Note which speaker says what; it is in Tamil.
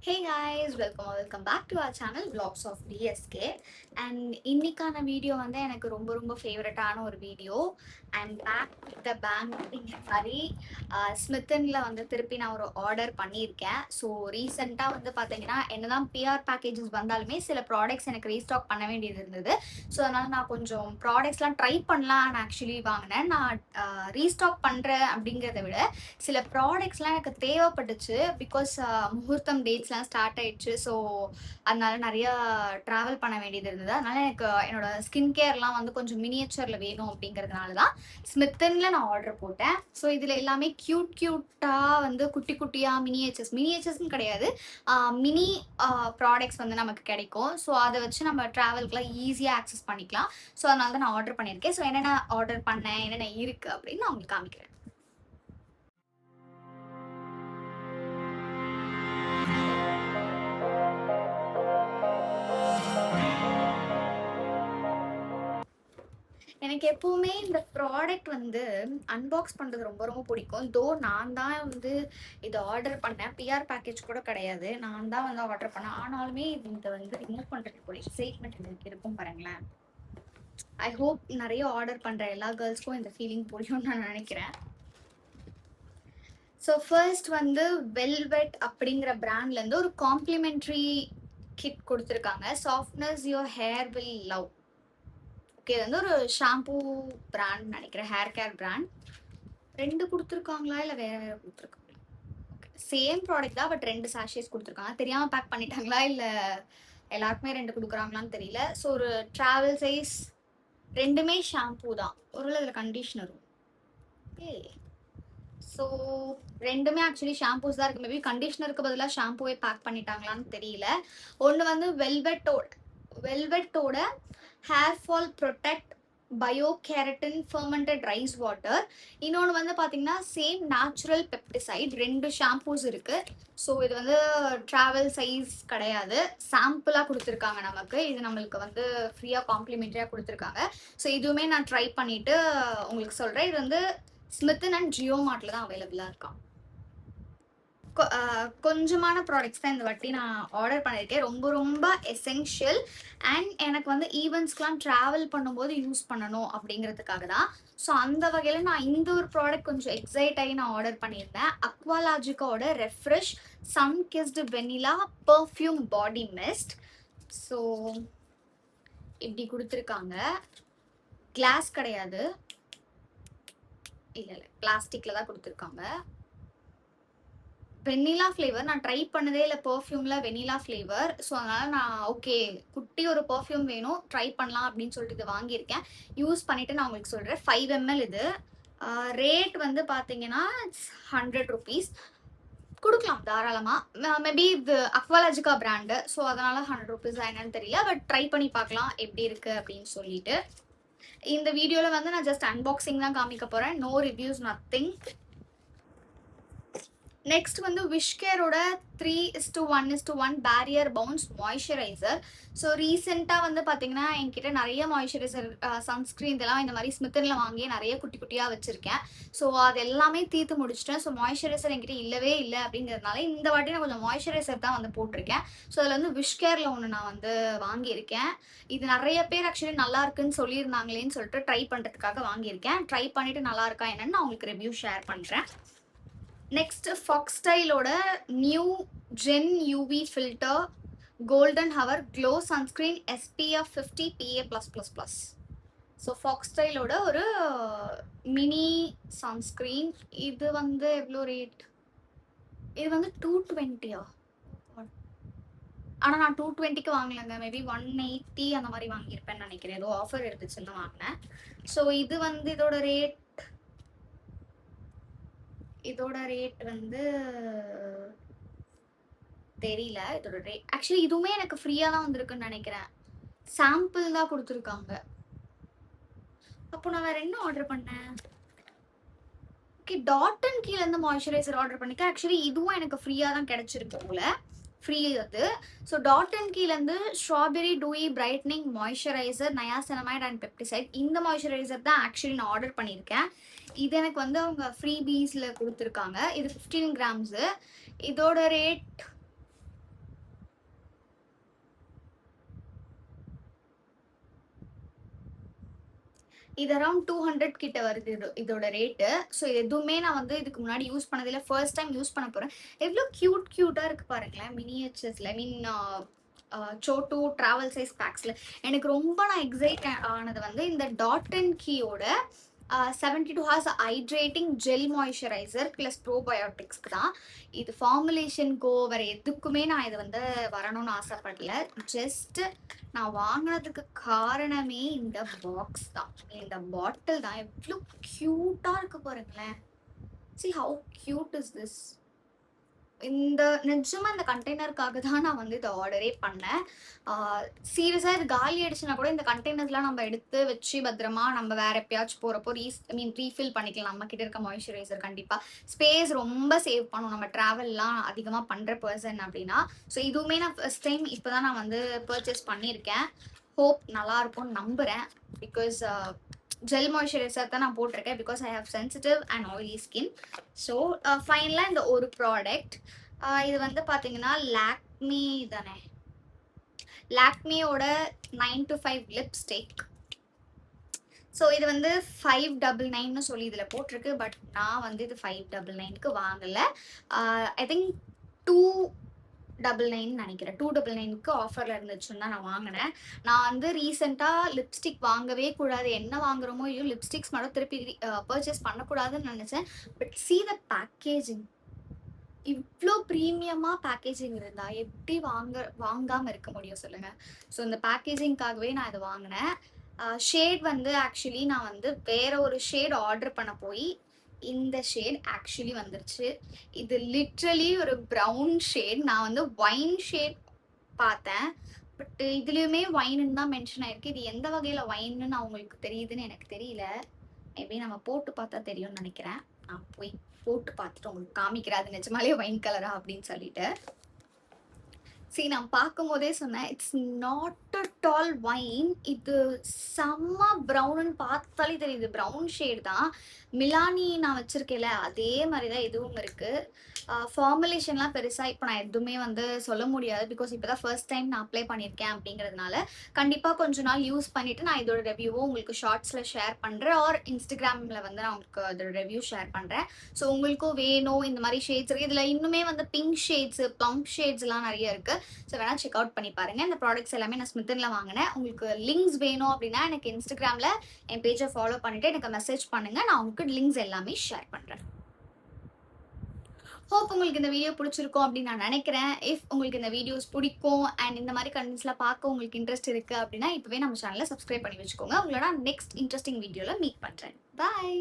Speaker 1: Hey guys, welcome back to our channel Vlogs of DSK. And இன்னைக்கான வீடியோ வந்து எனக்கு ரொம்ப ஃபேவரட்டான ஒரு video. I'm back with the bang அப்படிங்கிற மாதிரி ஸ்மித்தன்ல வந்து திருப்பி நான் ஒரு ஆர்டர் பண்ணியிருக்கேன். ஸோ ரீசெண்டாக வந்து பார்த்தீங்கன்னா என்னதான் பிஆர் பேக்கேஜஸ் வந்தாலுமே சில ப்ராடக்ட்ஸ் எனக்கு ரீஸ்டாக் பண்ண வேண்டியது இருந்தது. ஸோ அதனால் நான் கொஞ்சம் ப்ராடக்ட்ஸ்லாம் ட்ரை பண்ணலான்னு ஆக்சுவலி வாங்கினேன். நான் ரீஸ்டாக் பண்ணுறேன் அப்படிங்கிறத விட சில ப்ராடக்ட்ஸ்லாம் எனக்கு தேவைப்பட்டுச்சு. பிகாஸ் முகூர்த்தம் டேட்ஸ்லாம் ஸ்டார்ட் ஆயிடுச்சு. ஸோ அதனால நிறைய ட்ராவல் பண்ண வேண்டியது இருந்தது. அதனால எனக்கு என்னோட ஸ்கின் கேர்லாம் வந்து கொஞ்சம் மினியேச்சரில் வேணும் அப்படிங்கிறதுனால தான் ஸ்மித்தன்ல நான் ஆர்டர் போட்டேன். ஸோ இதில் எல்லாமே க்யூட்டாக வந்து குட்டி குட்டியாக மினியேச்சர்ஸ்னு கிடையாது, மினி ப்ராடக்ட்ஸ் வந்து நமக்கு கிடைக்கும். ஸோ அதை வச்சு நம்ம ட்ராவல்க்குலாம் ஈஸியாக ஆக்சஸ் பண்ணிக்கலாம். ஸோ அதனால தான் நான் ஆர்டர் பண்ணியிருக்கேன். ஸோ என்னென்ன ஆர்டர் பண்ணேன், என்னென்ன இருக்குது அப்படின்னு நான் உங்களுக்கு காமிக்கிறேன். எனக்கு எப்பவுமே இந்த ப்ராடக்ட் வந்து அன்பாக்ஸ் பண்ணுறது ரொம்ப பிடிக்கும். தோ நான் தான் வந்து இதை ஆர்டர் பண்ணேன். பிஆர் பேக்கேஜ் கூட கிடையாது, நான் தான் வந்து ஆர்டர் பண்ணேன். ஆனாலுமே இதை வந்து ரிமூவ் பண்ணுறதுக்கு ஒரு எக்ஸைட்மெண்ட் எனக்கு இருக்கும் பாருங்களேன். ஐ ஹோப் நிறைய ஆர்டர் பண்ணுற எல்லா கேர்ள்ஸ்க்கும் இந்த ஃபீலிங் புரியும்னு நான் நினைக்கிறேன். ஸோ ஃபர்ஸ்ட் வந்து வெல்வெட் அப்படிங்கிற பிராண்ட்லேருந்து ஒரு காம்ப்ளிமெண்ட்ரி கிட் கொடுத்துருக்காங்க. Softness your hair will love. Okay, இது வந்து ஒரு ஷாம்பூ பிராண்ட் நினைக்கிறேன், ஹேர் கேர் பிராண்ட். 2 கொடுத்துருக்காங்களா இல்லை வேற வேற கொடுத்துருக்காங்களா? ஓகே, சேம் ப்ராடக்ட் தான், பட் 2 சாஷேஸ் கொடுத்துருக்காங்க. தெரியாமல் பேக் பண்ணிட்டாங்களா இல்லை எல்லாருக்குமே 2 கொடுக்குறாங்களான்னு தெரியல. ஸோ ஒரு ட்ராவல் சைஸ், 2மே ஷாம்பூ தான். ஒருவேளை இதில் கண்டிஷ்னரும். ஓகே, ஸோ 2மே ஆக்சுவலி ஷாம்பூஸ் தான் இருக்குது. மேபி கண்டிஷ்னருக்கு பதிலாக ஷாம்பூவே பேக் பண்ணிட்டாங்களான்னு தெரியல. ஒன்று வந்து வெல்வெட்டோட hair fall protect bio keratin fermented rice water. இன்னொன்று வந்து பார்த்தீங்கன்னா சேம் நேச்சுரல் பெப்டிசைட். 2 ஷாம்பூஸ் இருக்குது. ஸோ இது வந்து ட்ராவல் சைஸ் கிடையாது, சாம்பிளாக கொடுத்துருக்காங்க நமக்கு. இது நம்மளுக்கு வந்து ஃப்ரீயாக காம்ப்ளிமெண்ட்ரியாக கொடுத்துருக்காங்க. ஸோ இதுவுமே நான் ட்ரை பண்ணிவிட்டு உங்களுக்கு சொல்கிறேன். இது வந்து ஸ்மித்தன் அண்ட் ஜியோ மார்ட்டில் தான் அவைலபிளாக இருக்கான். கொஞ்சமான ப்ராடக்ட்ஸ் தான் இந்த வாட்டி நான் ஆர்டர் பண்ணியிருக்கேன். ரொம்ப எசென்ஷியல் அண்ட் எனக்கு வந்து ஈவெண்ட்ஸ்க்கெலாம் ட்ராவல் பண்ணும்போது யூஸ் பண்ணணும் அப்படிங்கிறதுக்காக தான். ஸோ அந்த வகையில் நான் இந்த ஒரு ப்ராடக்ட் கொஞ்சம் எக்ஸைட் ஆகி நான் ஆர்டர் பண்ணியிருந்தேன். அக்வாலாஜிக்காவோட refresh sun kissed vanilla perfume body mist. So இப்படி கொடுத்துருக்காங்க. கிளாஸ் கிடையாது, இல்லை பிளாஸ்டிக்கில் தான் கொடுத்துருக்காங்க. வெனிலா ஃப்ளேவர் நான் ட்ரை பண்ணதே இல்லை, பர்ஃப்யூமில் வெனிலா ஃப்ளேவர். ஸோ அதனால் நான் ஓகே, குட்டி ஒரு பர்ஃப்யூம் வேணும், ட்ரை பண்ணலாம் அப்படின்னு சொல்லிட்டு இது வாங்கியிருக்கேன். யூஸ் பண்ணிவிட்டு நான் உங்களுக்கு சொல்கிறேன். 5 ml இது. ரேட் வந்து பார்த்தீங்கன்னா இட்ஸ் 100 rupees. கொடுக்கலாம் தாராளமாக. மேபி இது அக்வாலாஜிக்கா பிராண்டு, ஸோ அதனால் 100 rupees என்னன்னு தெரியல, பட் ட்ரை பண்ணி பார்க்கலாம் எப்படி இருக்குது அப்படின்னு சொல்லிட்டு. இந்த வீடியோவில் வந்து நான் ஜஸ்ட் அன்பாக்சிங் தான் காமிக்க போகிறேன், நோ ரிவ்யூஸ், நத்திங். நெக்ஸ்ட் வந்து விஷ்கேரோட 3:1:1 பேரியர் பவுன்ஸ் மாய்ஸ்சரைசர். ஸோ ரீசெண்டாக வந்து பார்த்தீங்கன்னா என்கிட்ட நிறைய மாய்ஸ்சரைசர், சன்ஸ்க்ரீன் இதெல்லாம் இந்த மாதிரி ஸ்மித்தனில் வாங்கி நிறைய குட்டி குட்டியாக வச்சுருக்கேன். ஸோ அது எல்லாமே தீர்த்து முடிச்சிட்டேன். ஸோ மாய்ஸ்சரைசர் என்கிட்ட இல்லவே இல்லை அப்படிங்கிறதுனால இந்த வாட்டி நான் கொஞ்சம் மாய்ஸ்சரைசர் தான் வந்து போட்டிருக்கேன். ஸோ அதில் வந்து விஷ்கேரில் ஒன்று நான் வந்து வாங்கியிருக்கேன். இது நிறைய பேர் ஆக்சுவலி நல்லா இருக்குன்னு சொல்லியிருந்தாங்களேன்னு சொல்லிட்டு ட்ரை பண்ணுறதுக்காக வாங்கியிருக்கேன். ட்ரை பண்ணிவிட்டு நல்லா இருக்கா என்னன்னு நான் உங்களுக்கு ரிவ்யூ ஷேர் பண்ணுறேன். நெக்ஸ்ட் ஃபாக்ஸ்டைலோட new gen UV filter golden hour glow sunscreen SPF 50 PA+++. So ஃபாக்ஸ்டைலோட ஒரு மினி சன்ஸ்க்ரீன். இது வந்து எவ்வளோ ரேட்? இது வந்து 220. ஆனால் நான் 220க்கு வாங்கலைங்க, மேபி 180 அந்த மாதிரி வாங்கியிருப்பேன்னு நினைக்கிறேன். ஏதோ ஆஃபர் இருந்துச்சுன்னு வாங்கினேன். ஸோ இது வந்து இதோட ரேட் வந்து தெரியல. இதோட ரேட் ஆக்சுவலி இதுவுமே எனக்கு ஃப்ரீயாக தான் வந்திருக்குன்னு நினைக்கிறேன். சாம்பிள் தான் கொடுத்துருக்காங்க. அப்போ நான் வேற என்ன ஆர்டர் பண்ணேன்? ஓகே, டாட் அண்ட் கீழேருந்து மாய்ஸ்சரைசர் ஆர்டர் பண்ணிக்க. ஆக்சுவலி இதுவும் எனக்கு ஃப்ரீயாக தான் கிடைச்சிருக்கு போல, ஃப்ரீ அது. ஸோ டாட் அண்ட் கீழேருந்து strawberry dewy brightening moisturiser niacinamide and peptide, இந்த மாய்ஸ்சரைசர் தான் ஆக்சுவலி நான் ஆர்டர் பண்ணியிருக்கேன். இது எனக்கு வந்து அவங்க ஃப்ரீ பீஸில் கொடுத்துருக்காங்க. இது 15 grams. இதோட ரேட் இது அரௌண்ட் 200 கிட்ட வருது இதோட ரேட்டு. ஸோ எதுவுமே நான் வந்து இதுக்கு முன்னாடி யூஸ் பண்ணதில்ல. ஃபர்ஸ்ட் டைம் யூஸ் பண்ண போறேன். எவ்வளோ கியூட்டா இருக்கு பாருங்களேன். மினியேச்சர்ஸ்ல ஐ மீன் சோட்டு டிராவல் சைஸ் பேக்ஸ்ல. எனக்கு ரொம்ப நான் எக்ஸைட் ஆனது வந்து இந்த டாட் அண்ட் கீயோட 72 hours hydrating gel moisturiser plus ப்ரோபயோட்டிக்ஸ்க்கு தான். இது ஃபார்முலேஷனுக்கோ வேறு எதுக்குமே நான் இது வந்து வரணும்னு ஆசைப்படல. ஜஸ்ட் நான் வாங்கினதுக்கு காரணமே இந்த பாக்ஸ் தான், இந்த பாட்டில் தான். எவ்வளோ க்யூட்டாக இருக்கு பாருங்களேன். see how cute is this. இந்த நிஜமா இந்த கண்டெய்னருக்காக தான் நான் வந்து இதை ஆர்டரே பண்ணேன். சீரியஸாக இது காலி ஆயிடுச்சுன்னா கூட இந்த கண்டெய்னர்ஸ்லாம் நம்ம எடுத்து வச்சு பத்திரமா நம்ம வேற எப்பயாச்சும் போகிறப்போ ரீஃபில் பண்ணிக்கலாம். நம்ம கிட்ட இருக்க மாய்ஸ்சரைசர் கண்டிப்பாக ஸ்பேஸ் ரொம்ப சேவ் பண்ணும் நம்ம ட்ராவல்லாம் அதிகமாக பண்ணுற பர்சன் அப்படின்னா. ஸோ இதுவுமே நான் ஃபர்ஸ்ட் டைம் இப்போ தான் நான் வந்து பர்ச்சேஸ் பண்ணியிருக்கேன். ஹோப் நல்லா இருக்கும்னு நம்புகிறேன். பிகாஸ் ஜெல் மாய்ஸ்சரைசர் தான் நான் போட்டிருக்கேன். Because I have sensitive and oily skin. So ஃபைனலாக இந்த ஒரு ப்ராடக்ட் இது வந்து பார்த்தீங்கன்னா லாக்மி தானே, லாக்மியோட 9 to 5 லிப்ஸ்டிக். ஸோ இது வந்து 599 சொல்லி இதில் போட்டிருக்கு. பட் நான் வந்து இது 599க்கு வாங்கலை. ஐ திங்க் 299 நினைக்கிறேன். 299க்கு ஆஃபரில் இருந்துச்சுன்னு தான் நான் வாங்கினேன். நான் வந்து ரீசெண்டாக லிப்ஸ்டிக் வாங்கவே கூடாது, என்ன வாங்குறோமோ ஐயோ லிப்ஸ்டிக்ஸ் மட்டும் திருப்பி பர்ச்சேஸ் பண்ணக்கூடாதுன்னு நினச்சேன். பட் see the பேக்கேஜிங், இவ்வளோ ப்ரீமியமாக பேக்கேஜிங் இருந்தால் எப்படி வாங்காமல் இருக்க முடியும் சொல்லுங்கள். ஸோ இந்த பேக்கேஜிங்காகவே நான் இதை வாங்கினேன். ஷேட் வந்து ஆக்சுவலி நான் வந்து வேற ஒரு ஷேட் ஆர்டர் பண்ண போய் இந்த ஷேட் ஆக்சுவலி வந்துருச்சு. இது லிட்ரலி ஒரு ப்ரௌன் ஷேட். நான் வந்து ஒயின் ஷேட் பார்த்தேன், பட் இதுலேயுமே ஒயின்னு தான் மென்ஷன் ஆயிருக்கு. இது எந்த வகையில் ஒயின்னு நான் உங்களுக்கு தெரியுதுன்னு எனக்கு தெரியல. மேபி நம்ம போட்டு பார்த்தா தெரியும்னு நினைக்கிறேன். நான் போய் போட்டு பார்த்துட்டு உங்களுக்கு காமிக்கிறேன் அது நிஜமாலே ஒயின் கலரா அப்படின்னு சொல்லிட்டு. சரி, நான் பார்க்கும் போதே சொன்னேன் it's not at all wine. இது செம்ம ப்ரௌன்னு பார்த்தாலே தெரியுது, ப்ரௌன் ஷேட் தான். மிலானி நான் வச்சிருக்கேன்ல அதே மாதிரி தான் இதுவும் இருக்குது. ஃபார்முலேஷன்லாம் பெருசாக இப்போ நான் எதுவுமே வந்து சொல்ல முடியாது. பிகாஸ் இப்போ தான் ஃபர்ஸ்ட் டைம் நான் அப்ளை பண்ணியிருக்கேன் அப்படிங்கிறதுனால கண்டிப்பாக கொஞ்ச நாள் யூஸ் பண்ணிவிட்டு நான் இதோட ரிவ்யூவும் உங்களுக்கு ஷார்ட்ஸில் ஷேர் பண்ணுறேன். ஆர் இன்ஸ்டாகிராமில் வந்து நான் உங்களுக்கு அதோட ரிவ்யூ ஷேர் பண்ணுறேன். ஸோ உங்களுக்கும் வேணும் இந்த மாதிரி ஷேட்ஸ் இருக்குது. இதில் இன்னுமே வந்து பிங்க் ஷேட்ஸு ப்ளம் ஷேட்ஸ்லாம் நிறைய இருக்குது. ஸோ வேணால் செக் அவுட் பண்ணி பாருங்கள். இந்த ப்ராடக்ட்ஸ் எல்லாமே நான் ஸ்மித்தனில் வாங்கினேன். உங்களுக்கு லிங்க்ஸ் வேணும் அப்படின்னா எனக்கு இன்ஸ்டாகிராமில் என் பேஜை ஃபாலோ பண்ணிவிட்டு எனக்கு மெசேஜ் பண்ணுங்கள். நான் உங்களுக்கு லிங்க்ஸ் எல்லாமே ஷேர் பண்ணுறேன். ஹோப் உங்களுக்கு இந்த வீடியோ பிடிச்சிருக்கும் அப்படின்னு நான் நினைக்கிறேன். இஃப் உங்களுக்கு இந்த வீடியோஸ் பிடிக்கும் அண்ட் இந்த மாதிரி கண்டென்ட்ஸ்லாம் பார்க்க உங்களுக்கு இன்ட்ரெஸ்ட் இருக்குது அப்படின்னா இப்போவே நம்ம சேனலை சப்ஸ்கிரைப் பண்ணி வச்சுக்கோங்க. உங்களோட நெக்ஸ்ட் இன்ட்ரெஸ்டிங் வீடியோவில் மீட் பண்ணுறேன். பாய்.